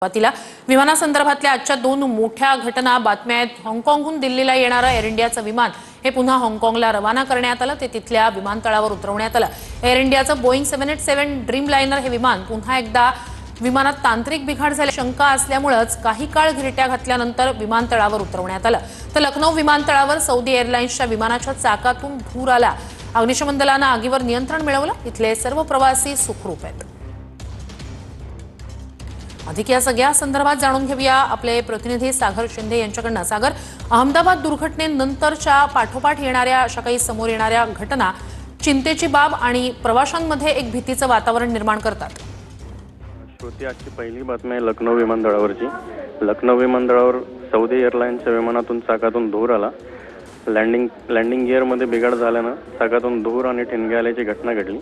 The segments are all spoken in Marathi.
सुरुवातीला विमानासंदर्भातल्या आजच्या दोन मोठ्या घटना बातम्या आहेत। हाँगकाँगहून दिल्लीला येणारं एअर इंडियाचं विमान हे पुन्हा हाँगकाँगला रवाना करण्यात आलं। ते तिथल्या विमानतळावर उतरवण्यात आलं। एअर इंडियाचं बोईंग 787 ड्रीमलाइनर हे विमान पुन्हा एकदा विमानात तांत्रिक बिघाड झाल्याची शंका असल्यामुळेच काही काळ घिरट्या घातल्यानंतर विमानतळावर उतरवण्यात आलं। तर लखनौ विमानतळावर सौदी एअरलाइन्सच्या विमानाच्या चाकातून धूर आला। अग्निशमन दलानं आगीवर नियंत्रण मिळवलं। इथले सर्व प्रवासी सुखरूप आहेत। अधिक या सगळ्या संदर्भात जाणून घेऊया आपले प्रतिनिधी सागर शिंदे यांच्याकडून। सागर, अहमदाबाद दुर्घटनेनंतरच्या पाठोपाठ येणाऱ्या अशा काही समोर येणाऱ्या घटना चिंतेची बाब आणि प्रवाशांमध्ये एक भीतीचं वातावरण निर्माण करतात। श्रुती, आजची पहिली बातमी आहे लखनौ विमानतळावरची। लखनौ विमानतळावर सौदी एअरलाइन्सच्या विमानातून चाकातून धूर आला। लँडिंग गिअरमध्ये बिघाड झाल्यानं चाकातून धूर आणि ठिणगी आल्याची घटना घडली।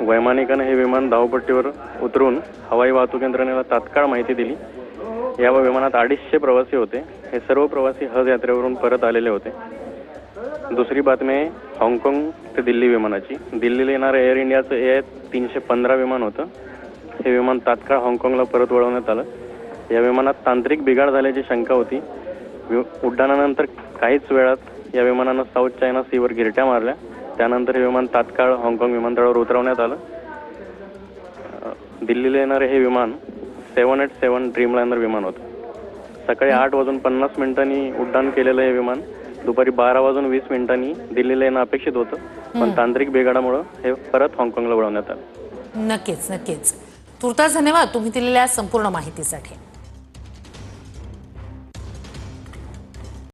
वैमानिकाने हे विमान धावपट्टीवर उतरून हवाई वाहतूक यंत्रणेला तात्काळ माहिती दिली। या विमानात 250 प्रवासी होते। हे सर्व प्रवासी हज यात्रेवरून परत आलेले होते। दुसरी बातमी आहे हाँगकाँग ते दिल्ली विमानाची। दिल्लीला येणारं एअर इंडियाचं AI-315 विमान होतं। हे विमान तात्काळ हाँगकाँगला परत वळवण्यात आलं। या विमानात तांत्रिक बिघाड झाल्याची शंका होती। उड्डाणानंतर काहीच वेळात या विमानानं साऊथ चायना सीवर घिरट्या मारल्या। त्यानंतर हे विमान तात्काळ हाँगकाँग विमानतळावर उतरवण्यात आलं। दिल्लीला येणारे हे विमान 787 ड्रीमलाइनर विमान होतं। सकाळी 8:50 उड्डाण केलेलं हे विमान दुपारी 12:20 दिल्लीला येणं अपेक्षित होतं, पण तांत्रिक बिघाडामुळे हे परत हाँगकाँगला वळवण्यात आलं। नक्कीच तुर्तास धन्यवाद तुम्ही दिलेल्या संपूर्ण माहितीसाठी।